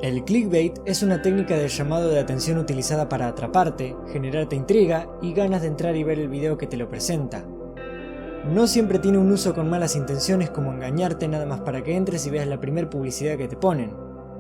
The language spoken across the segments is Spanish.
El clickbait es una técnica de llamado de atención utilizada para atraparte, generarte intriga y ganas de entrar y ver el video que te lo presenta. No siempre tiene un uso con malas intenciones como engañarte nada más para que entres y veas la primer publicidad que te ponen,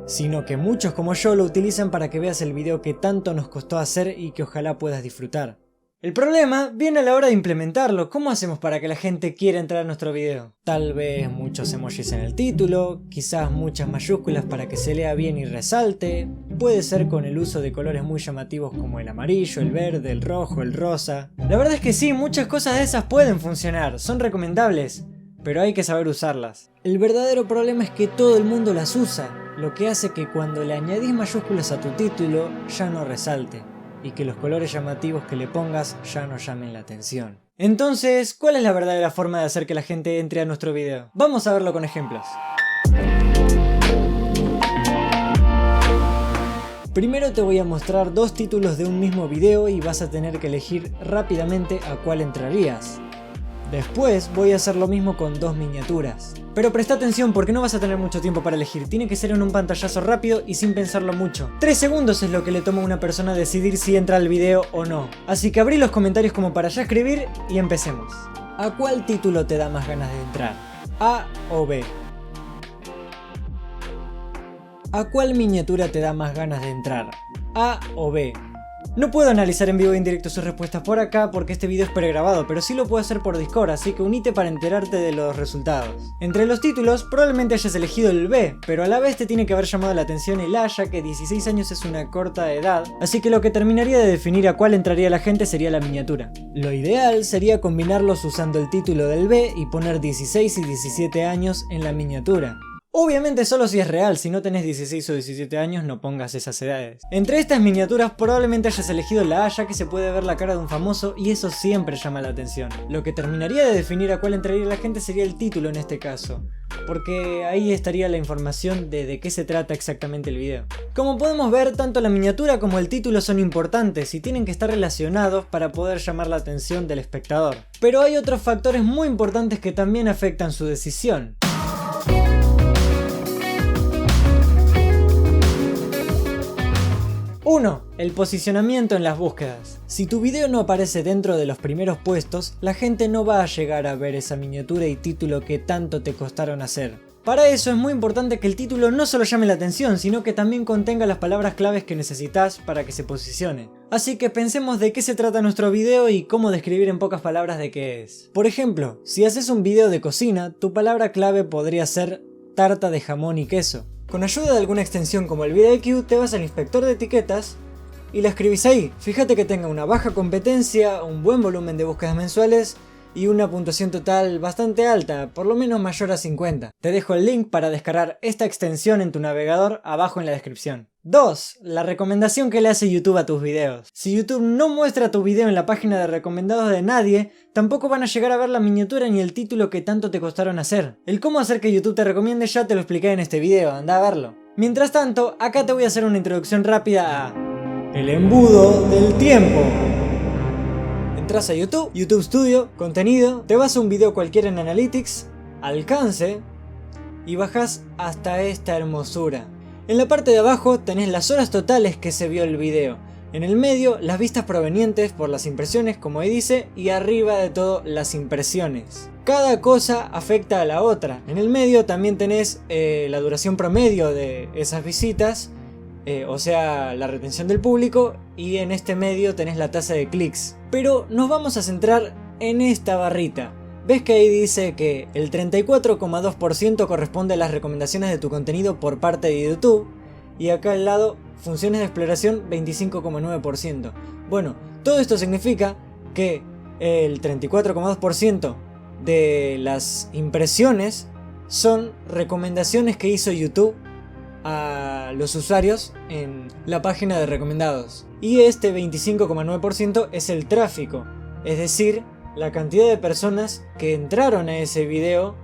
sino que muchos como yo lo utilizan para que veas el video que tanto nos costó hacer y que ojalá puedas disfrutar. El problema viene a la hora de implementarlo. ¿Cómo hacemos para que la gente quiera entrar a nuestro video? Tal vez muchos emojis en el título, quizás muchas mayúsculas para que se lea bien y resalte, puede ser con el uso de colores muy llamativos como el amarillo, el verde, el rojo, el rosa. La verdad es que sí, muchas cosas de esas pueden funcionar, son recomendables, pero hay que saber usarlas. El verdadero problema es que todo el mundo las usa, lo que hace que cuando le añadís mayúsculas a tu título ya no resalte, y que los colores llamativos que le pongas ya no llamen la atención. Entonces, ¿cuál es la verdadera forma de hacer que la gente entre a nuestro video? Vamos a verlo con ejemplos. Primero te voy a mostrar dos títulos de un mismo video y vas a tener que elegir rápidamente a cuál entrarías. Después voy a hacer lo mismo con dos miniaturas. Pero presta atención porque no vas a tener mucho tiempo para elegir, tiene que ser en un pantallazo rápido y sin pensarlo mucho. 3 segundos es lo que le toma a una persona decidir si entra al video o no. Así que abrí los comentarios como para ya escribir y empecemos. ¿A cuál título te da más ganas de entrar? ¿A o B? ¿A cuál miniatura te da más ganas de entrar? ¿A o B? No puedo analizar en vivo e indirecto sus respuestas por acá porque este video es pregrabado, pero sí lo puedo hacer por Discord, así que unite para enterarte de los resultados. Entre los títulos, probablemente hayas elegido el B, pero a la vez te tiene que haber llamado la atención el A, ya que 16 años es una corta edad, así que lo que terminaría de definir a cuál entraría la gente sería la miniatura. Lo ideal sería combinarlos usando el título del B y poner 16 y 17 años en la miniatura. Obviamente solo si es real, si no tenés 16 o 17 años no pongas esas edades. Entre estas miniaturas probablemente hayas elegido la A, ya que se puede ver la cara de un famoso y eso siempre llama la atención. Lo que terminaría de definir a cuál entraría la gente sería el título en este caso, porque ahí estaría la información de qué se trata exactamente el video. Como podemos ver, tanto la miniatura como el título son importantes y tienen que estar relacionados para poder llamar la atención del espectador. Pero hay otros factores muy importantes que también afectan su decisión. 1. El posicionamiento en las búsquedas. Si tu video no aparece dentro de los primeros puestos, la gente no va a llegar a ver esa miniatura y título que tanto te costaron hacer. Para eso es muy importante que el título no solo llame la atención, sino que también contenga las palabras claves que necesitas para que se posicione. Así que pensemos de qué se trata nuestro video y cómo describir en pocas palabras de qué es. Por ejemplo, si haces un video de cocina, tu palabra clave podría ser tarta de jamón y queso. Con ayuda de alguna extensión como el vidIQ te vas al inspector de etiquetas y la escribís ahí. Fíjate que tenga una baja competencia, un buen volumen de búsquedas mensuales y una puntuación total bastante alta, por lo menos mayor a 50. Te dejo el link para descargar esta extensión en tu navegador abajo en la descripción. 2. La recomendación que le hace YouTube a tus videos. Si YouTube no muestra tu video en la página de recomendados de nadie, tampoco van a llegar a ver la miniatura ni el título que tanto te costaron hacer. El cómo hacer que YouTube te recomiende ya te lo expliqué en este video, anda a verlo. Mientras tanto, acá te voy a hacer una introducción rápida a el embudo del tiempo. Entras a YouTube, YouTube Studio, contenido, te vas a un video cualquiera en Analytics, alcance y bajas hasta esta hermosura. En la parte de abajo tenés las horas totales que se vio el video. En el medio, las vistas provenientes por las impresiones, como ahí dice, y arriba de todo, las impresiones. Cada cosa afecta a la otra. En el medio también tenés la duración promedio de esas visitas, o sea, la retención del público, y en este medio tenés la tasa de clics. Pero nos vamos a centrar en esta barrita. ¿Ves que ahí dice que el 34,2% corresponde a las recomendaciones de tu contenido por parte de YouTube? Y acá al lado, funciones de exploración 25,9%. Bueno, todo esto significa que el 34,2% de las impresiones son recomendaciones que hizo YouTube a los usuarios en la página de recomendados. Y este 25,9% es el tráfico, es decir, la cantidad de personas que entraron a ese video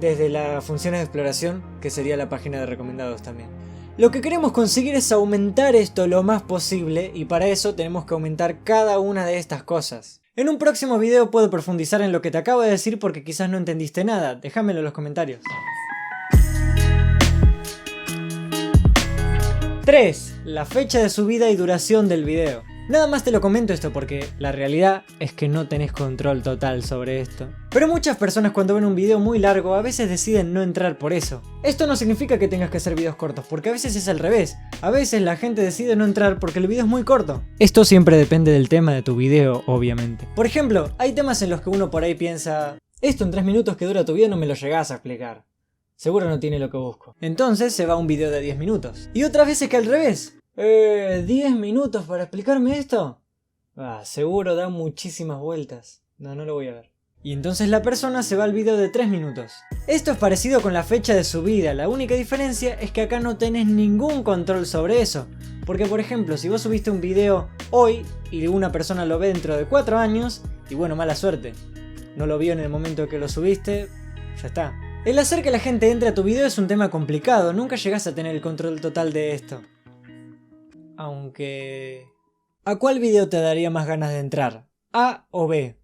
desde las funciones de exploración, que sería la página de recomendados también. Lo que queremos conseguir es aumentar esto lo más posible y para eso tenemos que aumentar cada una de estas cosas. En un próximo video puedo profundizar en lo que te acabo de decir porque quizás no entendiste nada, déjamelo en los comentarios. 3. La fecha de subida y duración del video. Nada más te lo comento esto porque la realidad es que no tenés control total sobre esto. Pero muchas personas cuando ven un video muy largo a veces deciden no entrar por eso. Esto no significa que tengas que hacer videos cortos, porque a veces es al revés. A veces la gente decide no entrar porque el video es muy corto. Esto siempre depende del tema de tu video, obviamente. Por ejemplo, hay temas en los que uno por ahí piensa: esto en 3 minutos que dura tu video no me lo llegás a explicar. Seguro no tiene lo que busco. Entonces se va a un video de 10 minutos. Y otras veces que al revés. 10 minutos para explicarme esto. Seguro da muchísimas vueltas. No lo voy a ver. Y entonces la persona se va al video de 3 minutos. Esto es parecido con la fecha de subida. La única diferencia es que acá no tenés ningún control sobre eso. Porque por ejemplo, si vos subiste un video hoy y una persona lo ve dentro de 4 años, y bueno, mala suerte. No lo vio en el momento que lo subiste, ya está. El hacer que la gente entre a tu video es un tema complicado. Nunca llegás a tener el control total de esto. Aunque... ¿a cuál video te daría más ganas de entrar? ¿A o B?